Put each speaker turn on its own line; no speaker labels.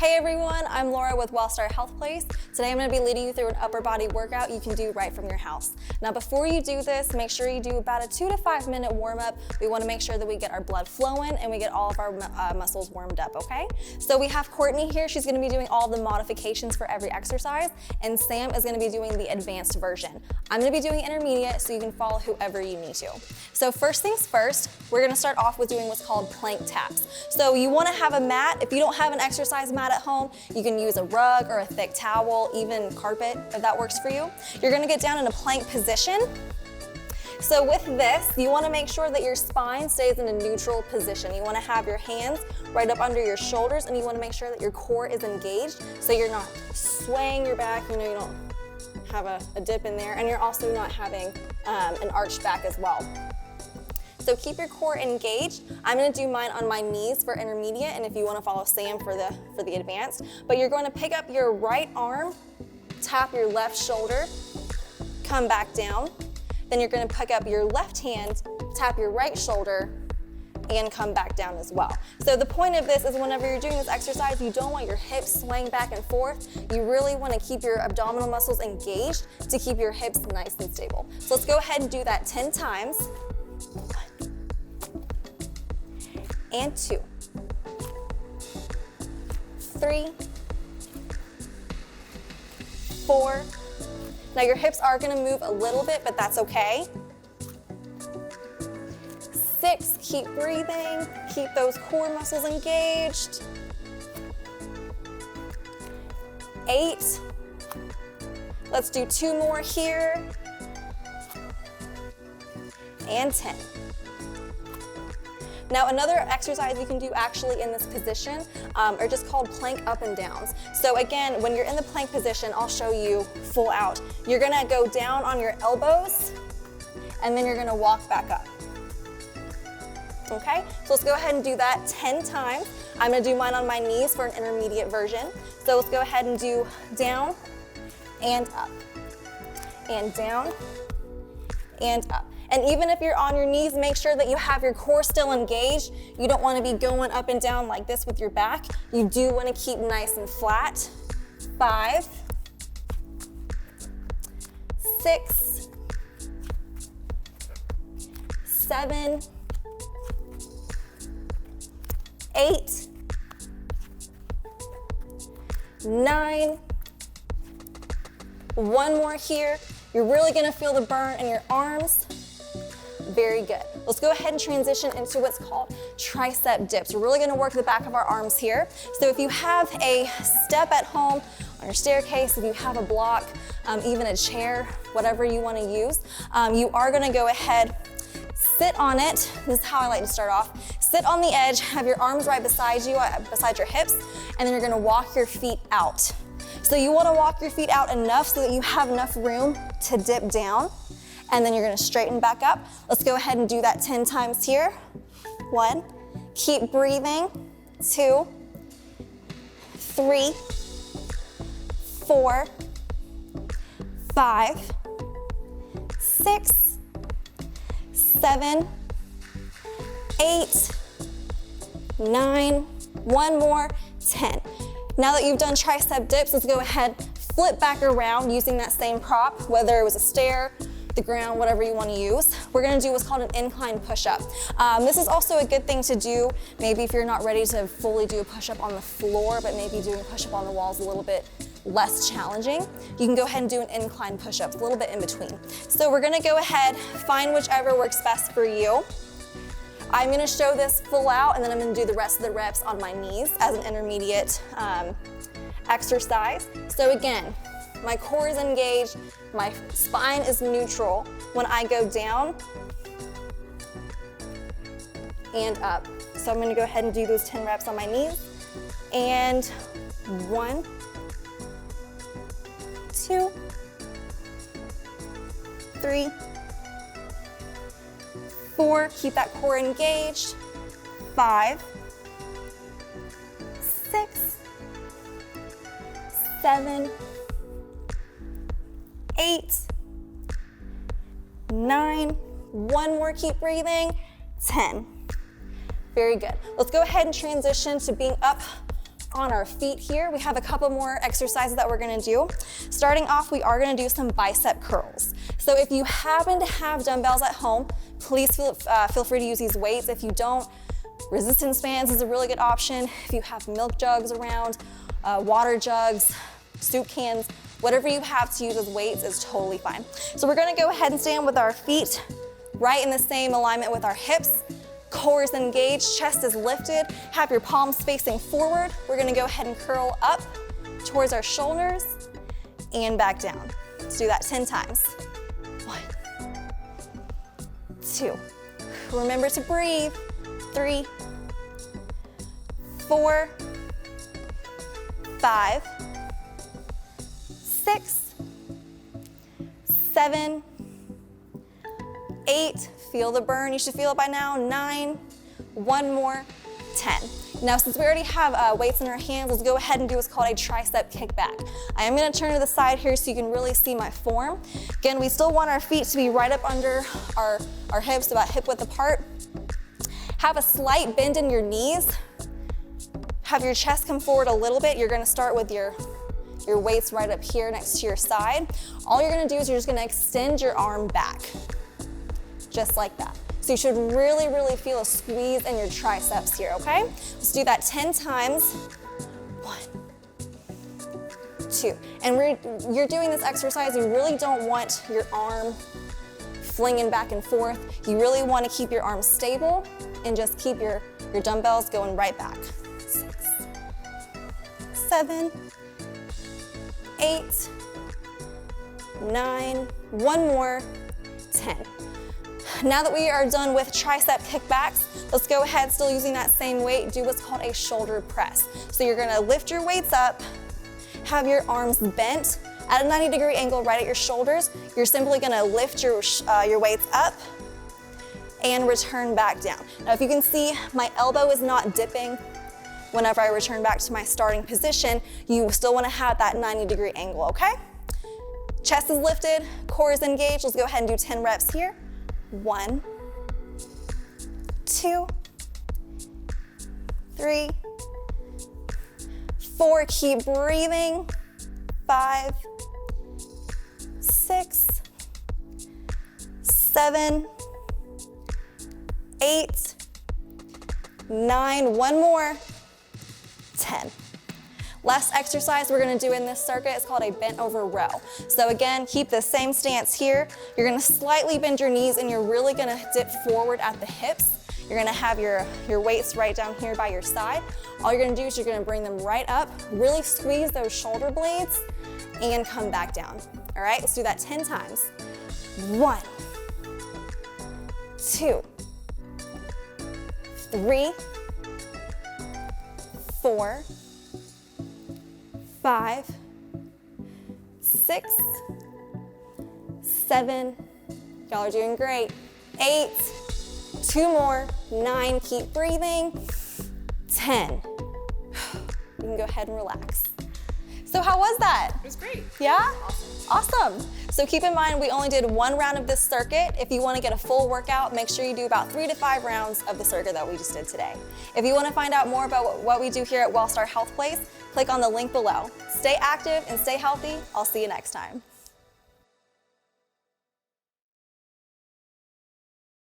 Hey everyone, I'm Laura with Wellstar Health Place. Today I'm going to be leading you through an upper body workout you can do right from your house. Now before you do this, make sure you do about a 2 to 5 minute warm up. We want to make sure that we get our blood flowing and we get all of our muscles warmed up, okay? So we have Courtney here. She's going to be doing all the modifications for every exercise, and Sam is going to be doing the advanced version. I'm going to be doing intermediate so you can follow whoever you need to. So first things first, we're going to start off with doing what's called plank taps. So you want to have a mat. If you don't have an exercise mat at home, you can use a rug or a thick towel, even carpet, if that works for you. You're gonna get down in a plank position. So with this, you wanna make sure that your spine stays in a neutral position. You wanna have your hands right up under your shoulders, and you wanna make sure that your core is engaged so you're not swaying your back, you don't have a dip in there, and you're also not having an arched back as well. So keep your core engaged. I'm gonna do mine on my knees for intermediate, and if you wanna follow Sam for the advanced. But you're going to pick up your right arm, tap your left shoulder, come back down. Then you're gonna pick up your left hand, tap your right shoulder, and come back down as well. So the point of this is whenever you're doing this exercise, you don't want your hips swaying back and forth. You really wanna keep your abdominal muscles engaged to keep your hips nice and stable. So let's go ahead and do that 10 times. 1 and 2, 3, 4. Now your hips are gonna move a little bit, but that's okay. 6, keep breathing, keep those core muscles engaged. 8, let's do 2 more here. And 10. Now another exercise you can do actually in this position are just called plank up and downs. So again, when you're in the plank position, I'll show you full out. You're gonna go down on your elbows and then you're gonna walk back up. Okay, so let's go ahead and do that 10 times. I'm gonna do mine on my knees for an intermediate version. So let's go ahead and do down and up, and down and up. And even if you're on your knees, make sure that you have your core still engaged. You don't want to be going up and down like this with your back. You do want to keep nice and flat. 5, 6, 7, 8, 9. One more here. You're really going to feel the burn in your arms. Very good. Let's go ahead and transition into what's called tricep dips. We're really gonna work the back of our arms here. So if you have a step at home, on your staircase, if you have a block, even a chair, whatever you wanna use, you are gonna go ahead, sit on it. This is how I like to start off. Sit on the edge, have your arms right beside you, beside your hips, and then you're gonna walk your feet out. So you wanna walk your feet out enough so that you have enough room to dip down. And then you're gonna straighten back up. Let's go ahead and do that 10 times here. 1, keep breathing. 2, 3, 4, 5, 6, 7, 8, 9, one more, 10. Now that you've done tricep dips, let's go ahead, flip back around using that same prop, whether it was a stair, the ground, whatever you want to use. We're going to do what's called an incline push-up. This is also a good thing to do maybe if you're not ready to fully do a push-up on the floor, but maybe doing a push-up on the wall is a little bit less challenging. You can go ahead and do an incline push-up, a little bit in between. So we're going to go ahead, find whichever works best for you. I'm going to show this full out, and then I'm going to do the rest of the reps on my knees as an intermediate exercise. So again, my core is engaged, my spine is neutral when I go down and up. So I'm gonna go ahead and do those 10 reps on my knees. And 1, 2, 3, 4, keep that core engaged. 5, 6, 7, 8, 9, one more, keep breathing, 10. Very good. Let's go ahead and transition to being up on our feet here. We have a couple more exercises that we're gonna do. Starting off, we are gonna do some bicep curls. So if you happen to have dumbbells at home, please feel free to use these weights. If you don't, resistance bands is a really good option. If you have milk jugs around, water jugs, soup cans, whatever you have to use as weights is totally fine. So we're gonna go ahead and stand with our feet right in the same alignment with our hips. Core is engaged, chest is lifted, have your palms facing forward. We're gonna go ahead and curl up towards our shoulders and back down. Let's do that 10 times. 1, 2. Remember to breathe. 3, 4, 5, 6, 7, 8, feel the burn, you should feel it by now, 9, one more, 10. Now, since we already have weights in our hands, let's go ahead and do what's called a tricep kickback. I am gonna turn to the side here so you can really see my form. Again, we still want our feet to be right up under our hips, about hip width apart. Have a slight bend in your knees. Have your chest come forward a little bit. You're gonna start with your weights right up here next to your side. All you're gonna do is you're just gonna extend your arm back, just like that. So you should really, really feel a squeeze in your triceps here, okay? Let's do that 10 times. 1, 2. And you're doing this exercise, you really don't want your arm flinging back and forth. You really wanna keep your arms stable and just keep your dumbbells going right back. 6, 7, 8, 9, one more, 10. Now that we are done with tricep kickbacks, let's go ahead, still using that same weight, do what's called a shoulder press. So you're gonna lift your weights up, have your arms bent at a 90-degree angle right at your shoulders. You're simply gonna lift your weights up and return back down. Now, if you can see, my elbow is not dipping whenever I return back to my starting position. You still wanna have that 90-degree angle, okay? Chest is lifted, core is engaged. Let's go ahead and do 10 reps here. 1, 2, 3, 4, keep breathing. 5, 6, 7, 8, 9, one more, 10. Last exercise we're gonna do in this circuit is called a bent over row. So again, keep the same stance here. You're gonna slightly bend your knees and you're really gonna dip forward at the hips. You're gonna have your weights right down here by your side. All you're gonna do is you're gonna bring them right up, really squeeze those shoulder blades and come back down. All right, let's do that 10 times. 1, 2, 3, 4, 5, 6, 7, y'all are doing great. 8, 2 more, 9, keep breathing. 10. You can go ahead and relax. So how was that?
It was great.
Yeah? Awesome. So keep in mind, we only did 1 round of this circuit. If you want to get a full workout, make sure you do about 3 to 5 rounds of the circuit that we just did today. If you want to find out more about what we do here at Wellstar Health Place, click on the link below. Stay active and stay healthy. I'll see you next time.